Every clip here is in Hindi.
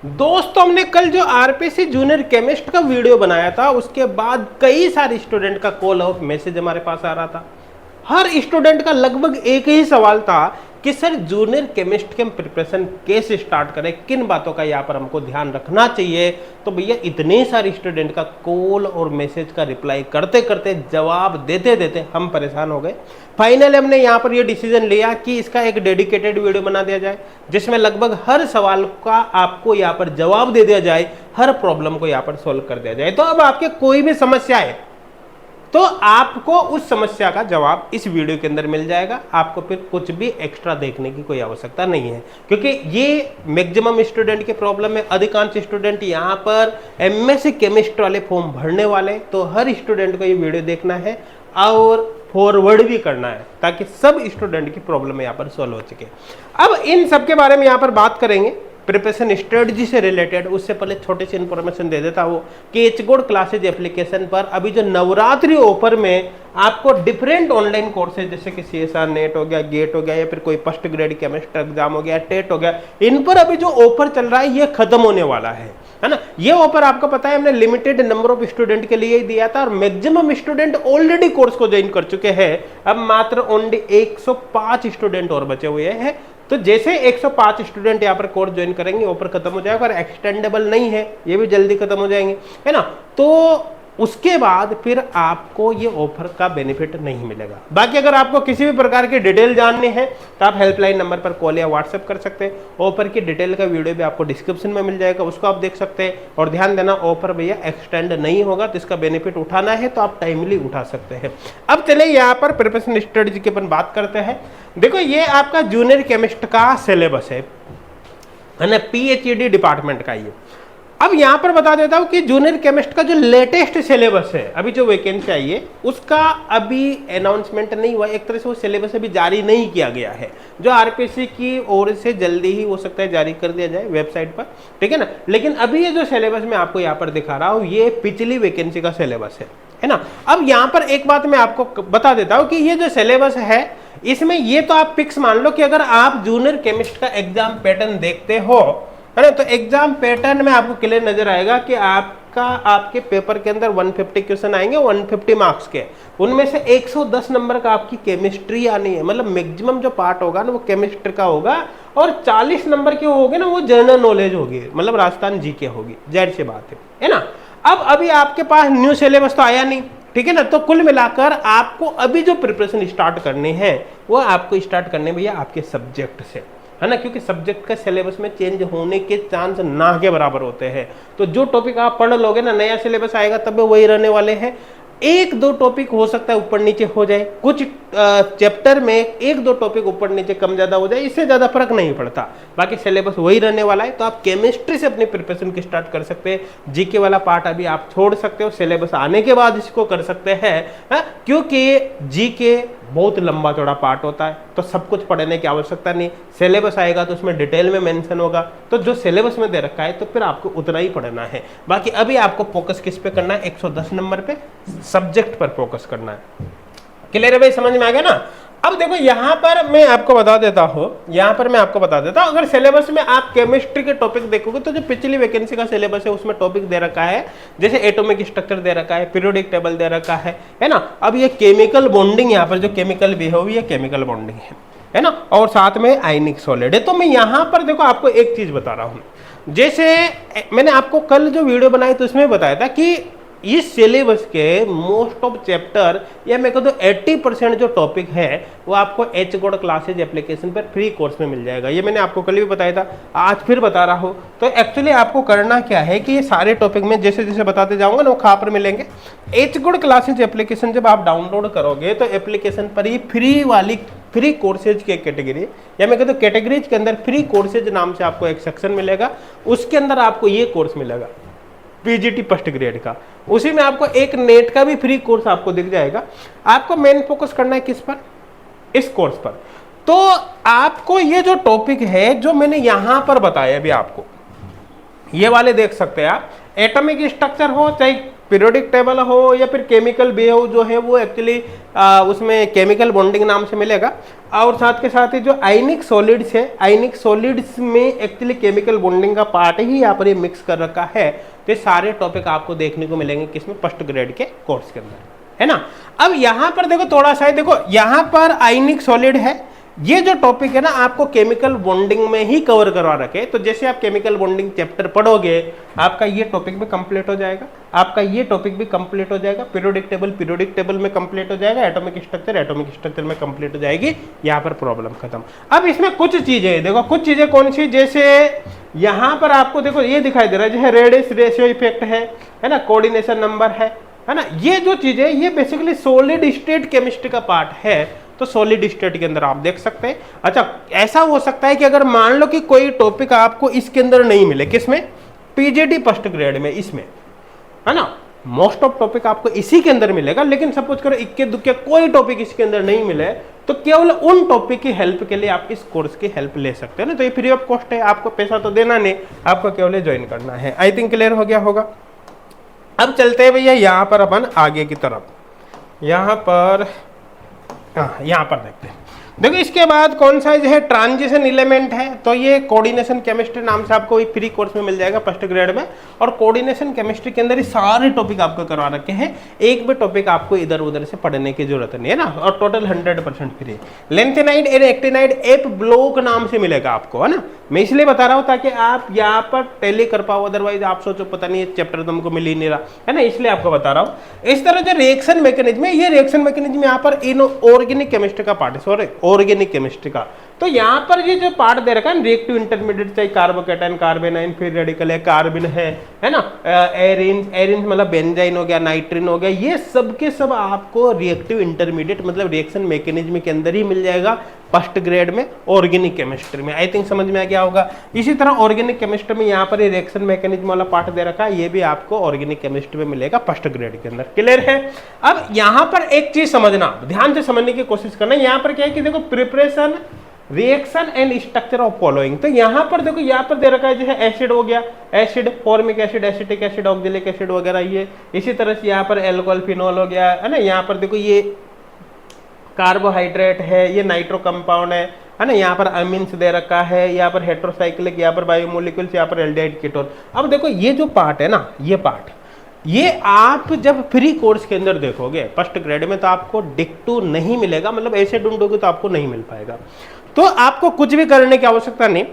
दोस्तों हमने कल जो आरपीसी जूनियर केमिस्ट का वीडियो बनाया था उसके बाद कई सारे स्टूडेंट का कॉल और मैसेज हमारे पास आ रहा था। हर स्टूडेंट का लगभग एक ही सवाल था कि सर जूनियर केमिस्ट के हम प्रिपरेशन कैसे स्टार्ट करें, किन बातों का यहाँ पर हमको ध्यान रखना चाहिए। तो भैया इतने सारे स्टूडेंट का कॉल और मैसेज का रिप्लाई करते करते जवाब देते देते हम परेशान हो गए। फाइनली हमने यहाँ पर ये डिसीजन लिया कि इसका एक डेडिकेटेड वीडियो बना दिया जाए जिसमें लगभग हर सवाल का आपको यहाँ पर जवाब दे दिया जाए, हर प्रॉब्लम को यहाँ पर सोल्व कर दिया जाए। तो अब आपके कोई भी समस्या है तो आपको उस समस्या का जवाब इस वीडियो के अंदर मिल जाएगा। आपको फिर कुछ भी एक्स्ट्रा देखने की कोई आवश्यकता नहीं है, क्योंकि ये मैक्सिमम स्टूडेंट के प्रॉब्लम है। अधिकांश स्टूडेंट यहाँ पर एमएससी केमिस्ट वाले फॉर्म भरने वाले, तो हर स्टूडेंट को ये वीडियो देखना है और फॉरवर्ड भी करना है ताकि सब स्टूडेंट की प्रॉब्लम यहाँ पर सॉल्व हो सके। अब इन सब के बारे में यहाँ पर बात करेंगे प्रिपरेशन स्ट्रेटजी से रिलेटेड। उससे पहले छोटी सी इंफॉर्मेशन दे देता हूँ कि एचगोड क्लासेज एप्लीकेशन पर अभी जो नवरात्रि ऑफर में आपको डिफरेंट ऑनलाइन कोर्सेज जैसे कि CSR नेट हो गया, गेट हो गया, या फिर कोई फर्स्ट ग्रेड केमिस्ट्री एग्जाम हो गया, टेट हो गया, इन पर अभी जो ऑफर चल रहा है ये खत्म होने वाला है ना। ये ऑफर आपको पता है हमने लिमिटेड नंबर ऑफ स्टूडेंट के लिए ही दिया था और मैक्सिमम स्टूडेंट ऑलरेडी कोर्स को ज्वाइन कर चुके हैं। अब मात्र ओनली 105 स्टूडेंट और बचे हुए हैं। तो जैसे 105 स्टूडेंट यहाँ पर कोर्स ज्वाइन करेंगे ऑफर खत्म हो जाएगा और एक्सटेंडेबल नहीं है, ये भी जल्दी खत्म हो जाएंगे, है ना। तो उसके बाद फिर आपको ये ऑफर का बेनिफिट नहीं मिलेगा। बाकी अगर आपको किसी भी प्रकार की डिटेल जाननी है तो आप हेल्पलाइन नंबर पर कॉल या व्हाट्सएप कर सकते हैं। ऑफर की डिटेल का वीडियो भी आपको डिस्क्रिप्शन में मिल जाएगा, उसको आप देख सकते हैं। और ध्यान देना ऑफर भैया एक्सटेंड नहीं होगा, तो इसका बेनिफिट उठाना है तो आप टाइमली उठा सकते हैं। अब चले यहाँ पर प्रिपरेशन स्ट्रेटजी के अपन बात करते हैं। देखो ये आपका जूनियर केमिस्ट का सिलेबस है ना, PhD डिपार्टमेंट का ये। अब यहां पर बता देता हूं कि जूनियर केमिस्ट का जो लेटेस्ट सिलेबस है, अभी जो वैकेंसी आई है उसका अभी अनाउंसमेंट नहीं हुआ, एक तरह से वो सिलेबस अभी जारी नहीं किया गया है। जो आरपीसी की ओर से जल्दी ही हो सकता है जारी कर दिया जाए वेबसाइट पर, ठीक है ना। लेकिन अभी ये जो सिलेबस मैं आपको यहाँ पर दिखा रहा हूँ ये पिछली वैकेंसी का सिलेबस है ना। अब यहाँ पर एक बात मैं आपको बता देता हूँ कि ये जो सिलेबस है इसमें ये तो आप फिक्स मान लो कि अगर आप जूनियर केमिस्ट का एग्जाम पैटर्न देखते हो, है ना, तो एग्जाम पैटर्न में आपको क्लियर नजर आएगा कि आपके पेपर के अंदर 150 क्वेश्चन आएंगे, 150 मार्क्स के। उनमें से 110 नंबर का आपकी केमिस्ट्री आनी है, मतलब मैक्सिमम जो पार्ट होगा ना वो केमिस्ट्री का होगा, और 40 नंबर के होगे ना वो जनरल नॉलेज होगी, मतलब राजस्थान जीके होगी, जाहिर सी बात है ना। अब अभी आपके पास न्यू सिलेबस तो आया नहीं, ठीक है ना। तो कुल मिलाकर आपको अभी जो प्रिपरेशन स्टार्ट करनी है वो आपको स्टार्ट करने भैया आपके सब्जेक्ट से, है ना, क्योंकि सब्जेक्ट का सिलेबस में चेंज होने के चांस ना के बराबर होते हैं। तो जो टॉपिक आप पढ़ लोगे ना, नया सिलेबस आएगा तब वही रहने वाले हैं। एक दो टॉपिक हो सकता है ऊपर नीचे हो जाए, कुछ चैप्टर में एक दो टॉपिक ऊपर नीचे कम ज्यादा हो जाए, इससे ज्यादा फर्क नहीं पड़ता, बाकी सिलेबस वही रहने वाला है। तो आप केमिस्ट्री से अपनी प्रिपरेशन की स्टार्ट कर सकते हैं। जीके वाला पार्ट अभी आप छोड़ सकते हो, सिलेबस आने के बाद इसको कर सकते हैं, क्योंकि जीके बहुत लंबा चौड़ा पार्ट होता है तो सब कुछ पढ़ने की आवश्यकता नहीं। सिलेबस आएगा तो उसमें डिटेल में मेंशन होगा, तो जो सिलेबस में दे रखा है तो फिर आपको उतना ही पढ़ना है। बाकी अभी आपको फोकस किस पे करना है, 110 नंबर पे सब्जेक्ट पर फोकस करना है। क्लियर है भाई, समझ में आ गया ना। अब देखो यहाँ पर मैं आपको बता देता हूँ, अगर सिलेबस में आप केमिस्ट्री के टॉपिक देखोगे तो जो पिछली वैकेंसी का सिलेबस है उसमें टॉपिक दे रखा है, जैसे एटॉमिक स्ट्रक्चर दे रखा है, पीरियोडिक टेबल दे रखा है ना। अब ये केमिकल बॉन्डिंग, यहाँ पर जो केमिकल बिहेव ये केमिकल बॉन्डिंग है ना, और साथ में आयनिक सॉलिड है। तो मैं यहाँ पर देखो आपको एक चीज बता रहा हूँ, जैसे मैंने आपको कल जो वीडियो बनाई तो उसमें बताया था कि इस सिलेबस के मोस्ट ऑफ चैप्टर या मैं कहूँ तो 80% जो टॉपिक है वो आपको एचगोड क्लासेज एप्लीकेशन पर फ्री कोर्स में मिल जाएगा। ये मैंने आपको कल भी बताया था, आज फिर बता रहा हूँ। तो एक्चुअली आपको करना क्या है कि ये सारे टॉपिक में जैसे जैसे बताते जाऊंगा ना वो कहाँ पर मिलेंगे। एचगोड क्लासेज एप्लीकेशन जब आप डाउनलोड करोगे तो एप्लीकेशन पर ही फ्री कोर्सेज के कैटेगरी, या मैं कहता हूँ कैटेगरीज के अंदर फ्री कोर्सेज नाम से आपको एक सेक्शन मिलेगा। उसके अंदर आपको ये कोर्स मिलेगा पीजीटी फर्स्ट ग्रेड का, उसी में आपको एक नेट का भी फ्री कोर्स आपको दिख जाएगा। आपको मेन फोकस करना है किस पर, इस कोर्स पर। तो आपको ये जो टॉपिक है जो मैंने यहां पर बताया अभी आपको, ये वाले देख सकते हैं आप, एटॉमिक स्ट्रक्चर हो चाहे पीरियोडिक टेबल हो या फिर केमिकल बिहेव जो है वो एक्चुअली उसमें केमिकल बॉन्डिंग नाम से मिलेगा। और साथ के साथ ही जो आयनिक सॉलिड्स है, आयनिक सॉलिड्स में एक्चुअली केमिकल बॉन्डिंग का पार्ट ही यहाँ पर ये मिक्स कर रखा है। तो ये सारे टॉपिक आपको देखने को मिलेंगे किसमें, फर्स्ट ग्रेड के कोर्स के अंदर, है ना। अब यहाँ पर देखो थोड़ा सा, देखो यहाँ पर आयनिक सॉलिड है, ये जो टॉपिक है ना आपको केमिकल बॉन्डिंग में ही कवर करवा रखे। तो जैसे आप केमिकल बॉन्डिंग चैप्टर पढ़ोगे आपका ये टॉपिक भी कंप्लीट हो जाएगा, आपका ये टॉपिक भी कंप्लीट हो जाएगा, पीरियोडिक टेबल में कंप्लीट हो जाएगा, एटॉमिक स्ट्रक्चर में कंप्लीट हो जाएगी। यहाँ पर प्रॉब्लम खत्म। अब इसमें कुछ चीजें देखो, कुछ चीजें कौन सी, जैसे यहाँ पर आपको देखो ये दिखाई दे रहा है जैसे रेडियस रेशियो इफेक्ट है ना, कोऑर्डिनेशन नंबर है ना, ये जो चीजें ये बेसिकली सॉलिड स्टेट केमिस्ट्री का पार्ट है। तो सॉलिड स्टेट के अंदर आप देख सकते हैं। अच्छा, ऐसा हो सकता है कि अगर मान लो कि कोई टॉपिक आपको इसके अंदर नहीं मिले, किसमें, पीजीटी फर्स्ट ग्रेड में, इसमें, है ना, मोस्ट ऑफ टॉपिक आपको इसी के अंदर मिलेगा। लेकिन सपोज करो इक्के दुक्के कोई टॉपिक इसके अंदर नहीं मिले तो केवल उन टॉपिक की हेल्प के लिए आप इस कोर्स की हेल्प ले सकते हो ना। तो ये फ्री ऑफ कॉस्ट है, आपको पैसा तो देना नहीं, आपको केवल ज्वाइन करना है। आई थिंक क्लियर हो गया होगा। अब चलते हैं भैया यहाँ पर अपन आगे की तरफ, यहाँ पर देखते हैं। देखो इसके बाद कौन सा जो है ट्रांजिशन एलिमेंट है, तो ये कोऑर्डिनेशन केमिस्ट्री नाम से आपको फ्री कोर्स में मिल जाएगा फर्स्ट ग्रेड में। और कोऑर्डिनेशन केमिस्ट्री के अंदर ये सारे टॉपिक आपको करवा रखे हैं, एक भी टॉपिक आपको इधर उधर से पढ़ने की जरूरत नहीं है ना। और total 100% free. Lanthanide and actinide app block नाम से मिलेगा आपको, है ना। मैं इसलिए बता रहा हूँ ताकि आप यहाँ पर टैली कर पाओ, अदरवाइज आप सोचो पता नहीं चैप्टर तुमको मिल ही नहीं रहा, है ना, इसलिए आपको बता रहा हूँ। इस तरह जो रिएक्शन मैकेनिज्म है, ये रिएक्शन मैकेनिज्म यहाँ पर इनऑर्गेनिक केमिस्ट्री का पार्ट है, सॉरी ऑर्गेनिक केमिस्ट्री का। तो यहाँ पर ये जो पार्ट दे रखा है रिएक्टिव इंटरमीडिएट, चाहे कार्बोकेटाइन, कार्बेनाइन, फिर रेडिकल है, कार्बिन है ना, एरिन मतलब बेंजाइन हो गया, नाइट्रिन हो गया, ये सब के सब आपको रिएक्टिव इंटरमीडिएट मतलब रिएक्शन मैकेनिज्म के अंदर ही मिल जाएगा फर्स्ट ग्रेड में ऑर्गेनिक केमिस्ट्री में। आई थिंक समझ में आ गया होगा। इसी तरह ऑर्गेनिक केमिस्ट्री में यहाँ पर ये रिएक्शन मैकेनिज्म वाला पार्ट दे रखा है, ये भी आपको ऑर्गेनिक केमिस्ट्री में मिलेगा फर्स्ट ग्रेड के अंदर। क्लियर है। अब यहाँ पर एक चीज समझना, ध्यान से समझने की कोशिश करना। यहाँ पर क्या है कि देखो preparation, reaction and structure of following. तो यहाँ पर देखो, यहाँ पर दे रखा है जैसे एसिड हो गया, acid, formic acid, acetic acid, oxalic acid वगैरह ये। इसी तरह से यहाँ पर एल्कोहल, फिनॉल हो गया, है ना। यहाँ पर देखो ये कार्बोहाइड्रेट है, ये नाइट्रो कंपाउंड है ना। यहाँ पर अमीन्स दे रखा है, यहाँ पर हेट्रोसाइक्लिक, यहाँ पर बायोमोलिक्यूल्स, यहाँ पर एल्डिहाइड कीटोन। अब देखो ये जो पार्ट है ना, ये पार्ट, ये आप जब फ्री कोर्स के अंदर देखोगे फर्स्ट ग्रेड में तो आपको डिक्टो नहीं मिलेगा, मतलब ऐसे ढूंढोगे तो आपको नहीं मिल पाएगा। तो आपको कुछ भी करने की आवश्यकता नहीं।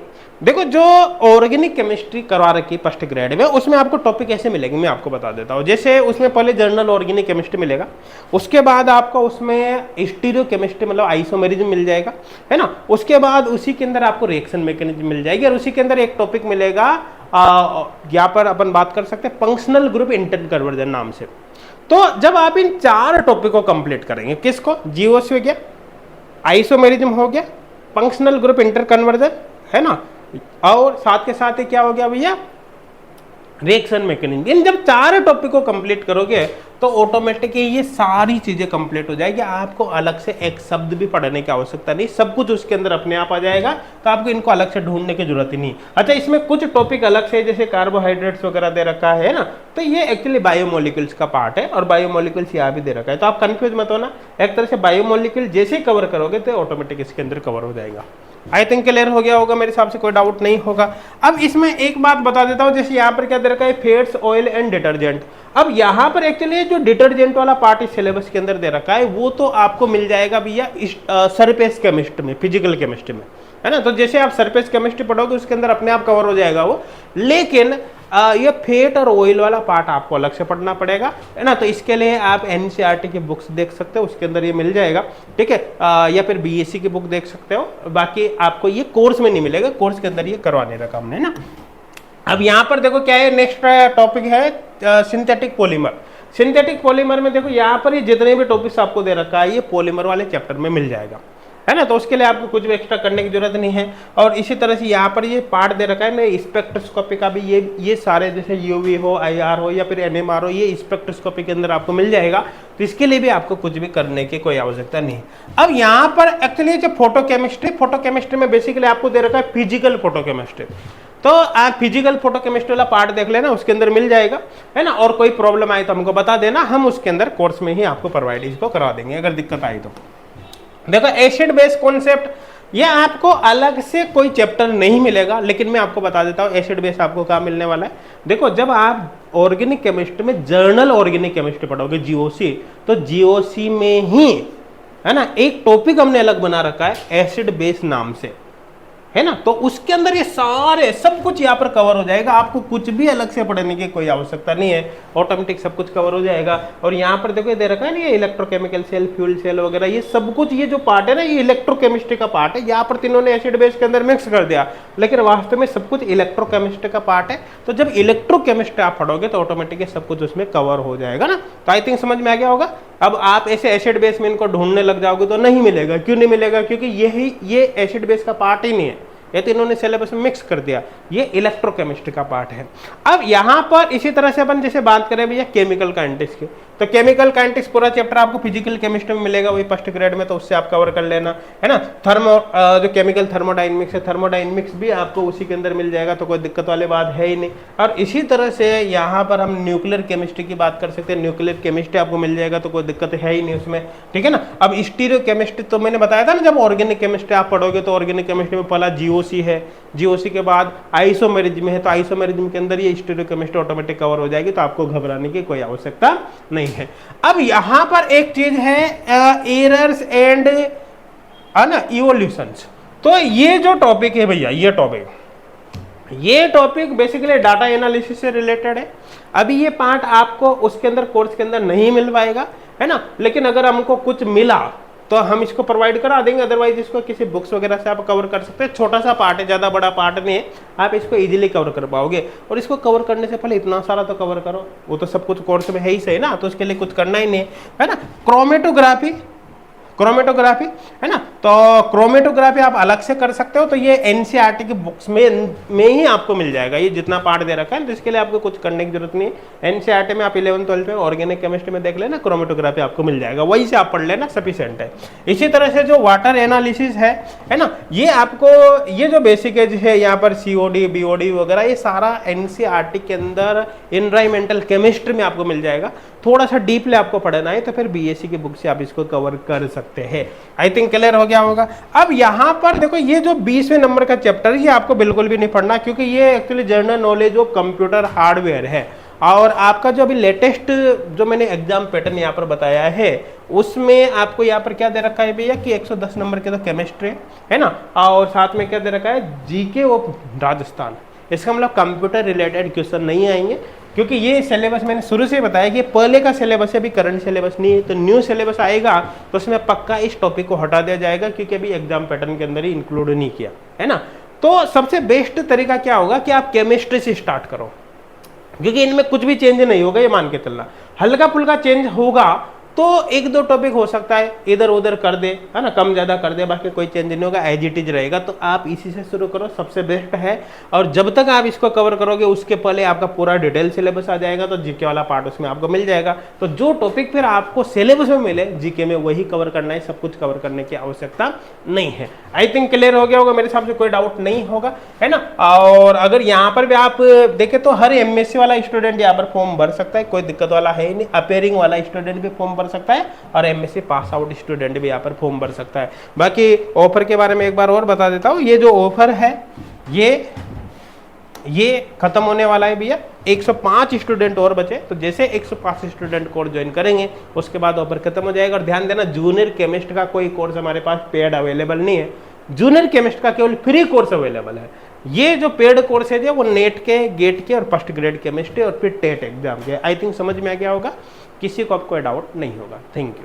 देखो जो ऑर्गेनिक केमिस्ट्री करवा रखी फर्स्ट ग्रेड में, उसमें आपको टॉपिक ऐसे मिलेंगे, मैं आपको बता देता हूँ। जैसे उसमें पहले जर्नल ऑर्गेनिक केमिस्ट्री मिलेगा, उसके बाद आपको उसमें स्टीरियो केमिस्ट्री मतलब आइसोमेरिज्म मिल जाएगा, है ना। उसके बाद उसी के अंदर आपको रिएक्शन मैकेनिज्म मिल जाएगी, और उसी के अंदर एक टॉपिक मिलेगा, यहाँ पर अपन बात कर सकते हैं फंक्शनल ग्रुप इंटर कन्वर्जन नाम से। तो जब आप इन चार टॉपिक को कंप्लीट करेंगे, किसको, जीओसी हो गया, आइसोमेरिज्म हो गया, फंक्शनल ग्रुप इंटर कन्वर्जन, है ना, और साथ के साथ ही क्या हो गया भैया, रिएक्शन मैकेनिज्म। इन जब चार टॉपिक को कंप्लीट करोगे तो ऑटोमेटिकली ये सारी चीजें कंप्लीट हो जाएगी, आपको अलग से एक शब्द भी पढ़ने की आवश्यकता नहीं, सब कुछ उसके अंदर अपने आप आ जाएगा। तो आपको इनको अलग से ढूंढने की जरूरत ही नहीं। अच्छा, इसमें कुछ टॉपिक अलग से जैसे कार्बोहाइड्रेट्स वगैरह दे रखा है ना, तो ये एक्चुअली बायोमोलिक्यूल्स का पार्ट है, और बायोमोलिक्यूल्स यहाँ भी दे रखा है। तो आप कंफ्यूज मत होना, एक तरह से बायोमोलिक्यूल जैसे कवर करोगे तो ऑटोमेटिक इसके अंदर कवर हो जाएगा। आई थिंक क्लियर हो गया होगा, मेरे हिसाब से कोई डाउट नहीं होगा। अब इसमें एक बात बता देता हूं, जैसे यहाँ पर क्या दे रखा है, फैट्स, ऑयल एंड डिटर्जेंट। अब यहाँ पर एक्चुअली जो डिटर्जेंट वाला पार्ट इस सिलेबस के अंदर दे रखा है, वो तो आपको मिल जाएगा भैया सरफेस केमिस्ट्री में, फिजिकल केमिस्ट्री में, है ना। तो जैसे आप सरफेस केमिस्ट्री पढ़ोगे उसके अंदर अपने आप कवर हो जाएगा वो। लेकिन ये फैट और ऑयल वाला पार्ट आपको अलग से पढ़ना पड़ेगा, है ना। तो इसके लिए आप एनसीईआरटी की बुक्स देख सकते हो, उसके अंदर ये मिल जाएगा, ठीक है। या फिर बीएससी की बुक देख सकते हो, बाकी आपको ये कोर्स में नहीं मिलेगा, कोर्स के अंदर ये करवाने रखा हमने ना। अब यहाँ पर देखो क्या है, नेक्स्ट टॉपिक है सिंथेटिक पॉलीमर। सिंथेटिक पॉलीमर में देखो यहाँ पर ये जितने भी टॉपिक्स आपको दे रखा है, ये पॉलीमर वाले चैप्टर में मिल जाएगा। है ना। तो उसके लिए आपको कुछ भी एक्स्ट्रा करने की जरूरत नहीं है। और इसी तरह से यहाँ पर ये पार्ट दे रखा है ना स्पेक्ट्रोस्कोपी का भी, ये सारे जैसे यूवी हो, आईआर हो या फिर एनएमआर हो, ये स्पेक्ट्रोस्कोपी के अंदर आपको मिल जाएगा। तो इसके लिए भी आपको कुछ भी करने की कोई आवश्यकता नहीं है। अब यहाँ पर एक्चुअली जो फोटोकेमिस्ट्री में बेसिकली आपको दे रखा है फिजिकल फोटोकेमिस्ट्री। तो आप फिजिकल फोटोकेमिस्ट्री वाला पार्ट देख लेना, उसके अंदर मिल जाएगा, है ना। और कोई प्रॉब्लम आए तो हमको बता देना, हम उसके अंदर कोर्स में ही आपको प्रोवाइड इसको करवा देंगे अगर दिक्कत आई तो। देखो एसिड बेस कॉन्सेप्ट, ये आपको अलग से कोई चैप्टर नहीं मिलेगा, लेकिन मैं आपको बता देता हूँ एसिड बेस आपको कहाँ मिलने वाला है। देखो जब आप ऑर्गेनिक केमिस्ट्री में जर्नल ऑर्गेनिक केमिस्ट्री पढ़ोगे जीओसी, तो जीओसी में ही, है ना, एक टॉपिक हमने अलग बना रखा है एसिड बेस नाम से, है ना। तो उसके अंदर ये सारे सब कुछ यहाँ पर कवर हो जाएगा, आपको कुछ भी अलग से पढ़ने की कोई आवश्यकता नहीं है, ऑटोमेटिक सब कुछ कवर हो जाएगा। और यहाँ पर देखो दे रखा है ना ये इलेक्ट्रोकेमिकल सेल, फ्यूल सेल वगैरह, ये सब कुछ, ये जो पार्ट है ना ये इलेक्ट्रोकेमिस्ट्री का पार्ट है। यहाँ पर तीनों ने एसिड बेस के अंदर मिक्स कर दिया, लेकिन वास्तव में सब कुछ इलेक्ट्रोकेमिस्ट्री का पार्ट है। तो जब इलेक्ट्रोकेमिस्ट्री आप पढ़ोगे तो ऑटोमेटिक सब कुछ उसमें कवर हो जाएगा ना। तो आई थिंक समझ में आ गया होगा। अब आप ऐसे एसिड बेस में इनको ढूंढने लग जाओगे तो नहीं मिलेगा। क्यों नहीं मिलेगा? क्योंकि ये एसिड बेस का पार्ट ही नहीं है, ये तो इन्होंने सिलेबस में मिक्स कर दिया, ये इलेक्ट्रोकेमिस्ट्री का पार्ट है। अब यहाँ पर इसी तरह से अपन जैसे बात करें भैया केमिकल काइनेटिक्स की, तो केमिकल काइनेटिक्स पूरा चैप्टर आपको फिजिकल केमिस्ट्री में मिलेगा, वही फर्स्ट ग्रेड में, तो उससे आप कवर कर लेना, है ना। जो केमिकल थर्मोडायनेमिक्स है, थर्मोडायनेमिक्स भी आपको उसी के अंदर मिल जाएगा, तो कोई दिक्कत वाली बात है ही नहीं। और इसी तरह से यहाँ पर हम न्यूक्लियर केमिस्ट्री की बात कर सकते हैं, न्यूक्लियर केमिस्ट्री आपको मिल जाएगा, तो कोई दिक्कत है ही नहीं उसमें, ठीक है ना। अब स्टीरियो केमिस्ट्री तो मैंने बताया था ना, जब ऑर्गेनिक केमिस्ट्री आप पढ़ोगे तो ऑर्गेनिक केमिस्ट्री में पहला जीओसी है, जीओसी के बाद आइसोमेरिज्म है, तो आइसोमेरिज्म के अंदर ये स्टीरियोकेमिस्ट्री ऑटोमेटिक कवर हो जाएगी, तो आपको घबराने की कोई आवश्यकता नहीं है। अब यहां पर एक चीज है एरर्स एंड ना इवोल्यूशंस। तो ये जो टॉपिक है भैया, ये टॉपिक बेसिकली डाटा एनालिसिस से रिलेटेड है। अभी ये पार्ट आपको उसके अंदर कोर्स के अंदर नहीं मिल पाएगा, है ना, लेकिन अगर हमको कुछ मिला तो हम इसको प्रोवाइड करा देंगे, अदरवाइज इसको किसी बुक्स वगैरह से आप कवर कर सकते हैं। छोटा सा पार्ट है, ज़्यादा बड़ा पार्ट नहीं है, आप इसको इजीली कवर कर पाओगे। और इसको कवर करने से पहले इतना सारा तो कवर करो, वो तो सब कुछ कोर्स में है ही सही ना, तो उसके लिए कुछ करना ही नहीं है ना। क्रोमेटोग्राफी है ना, तो क्रोमेटोग्राफी आप अलग से कर सकते हो, तो ये एनसीईआरटी की बुक्स में ही आपको मिल जाएगा, ये जितना पार्ट दे रखा है, तो इसके लिए आपको कुछ करने की जरूरत नहीं है। एनसीईआरटी में आप 11th-12th में ऑर्गेनिक केमिस्ट्री में देख लेना, क्रोमेटोग्राफी आपको मिल जाएगा, वही से आप पढ़ लेना, सफिशिएंट है। इसी तरह से जो वाटर एनालिसिस है ना, ये आपको ये जो बेसिक है यहाँ पर COD BOD वगैरह, ये सारा एनसीईआरटी के अंदर एनवायरमेंटल केमिस्ट्री में आपको मिल जाएगा। थोड़ा सा डीपली आपको पढ़ना है तो फिर बीएससी की बुक से आप इसको कवर कर सकते हैं। आई थिंक क्लियर हो गया होगा। अब यहाँ पर देखो ये जो 20वें नंबर का चैप्टर है, ये आपको बिल्कुल भी नहीं पढ़ना, क्योंकि ये actually general knowledge of computer hardware है। और आपका जो अभी लेटेस्ट जो मैंने एग्जाम पैटर्न यहाँ पर बताया है, उसमें आपको यहाँ पर क्या दे रखा है भैया कि 110 नंबर के तो केमिस्ट्री है ना, और साथ में क्या दे रखा है जीके ऑफ राजस्थान। इसका मतलब कंप्यूटर रिलेटेड क्वेश्चन नहीं आएंगे, क्योंकि ये सिलेबस मैंने शुरू से बताया कि पहले का सिलेबस है, अभी करंट सिलेबस नहीं है। तो न्यू सिलेबस आएगा तो उसमें पक्का इस टॉपिक को हटा दिया जाएगा, क्योंकि अभी एग्जाम पैटर्न के अंदर ही इंक्लूड नहीं किया है ना। तो सबसे बेस्ट तरीका क्या होगा कि आप केमिस्ट्री से स्टार्ट करो, क्योंकि इनमें कुछ भी चेंज नहीं होगा, ये मान के चलना। हल्का फुल्का चेंज होगा तो 1-2 टॉपिक हो सकता है इधर उधर कर दे, है ना, कम ज्यादा कर दे, बाकी कोई चेंज नहीं होगा, एज इट इज रहेगा। तो आप इसी से शुरू करो, सबसे बेस्ट है। और जब तक आप इसको कवर करोगे उसके पहले आपका पूरा डिटेल सिलेबस आ जाएगा, तो जीके वाला पार्ट उसमें आपको मिल जाएगा। तो जो टॉपिक फिर आपको सिलेबस में मिले जीके में, वही कवर करना है, सब कुछ कवर करने की आवश्यकता नहीं है। आई थिंक क्लियर हो गया होगा, मेरे हिसाब से कोई डाउट नहीं होगा, है ना। और अगर यहाँ पर भी आप देखें तो हर एमएससी वाला स्टूडेंट यहाँ पर फॉर्म भर सकता है, कोई दिक्कत वाला है ही नहीं। अपेयरिंग वाला स्टूडेंट भी फॉर्म भर सकता है, और एमएससी पास आउट स्टूडेंट भी यहाँ पर फॉर्म भर सकता है। बाकी ऑफर के बारे में एक बार और बता देता हूँ, ये जो ऑफर है ये खत्म होने वाला है भैया। 105 स्टूडेंट और बचे, तो जैसे 105 स्टूडेंट कोर्स ज्वाइन करेंगे उसके बाद ऑफर खत्म हो जाएगा। और ध्यान देना, जूनियर केमिस्ट का कोई कोर्स हमारे पास पेड अवेलेबल नहीं है, जूनियर केमिस्ट का केवल फ्री कोर्स अवेलेबल है। ये जो पेड कोर्स है वो नेट के, गेट के और फर्स्ट ग्रेड केमिस्ट्री और फिर टेट एग्जाम के। आई थिंक समझ में आ गया होगा, किसी को अब कोई डाउट नहीं होगा। Thank you.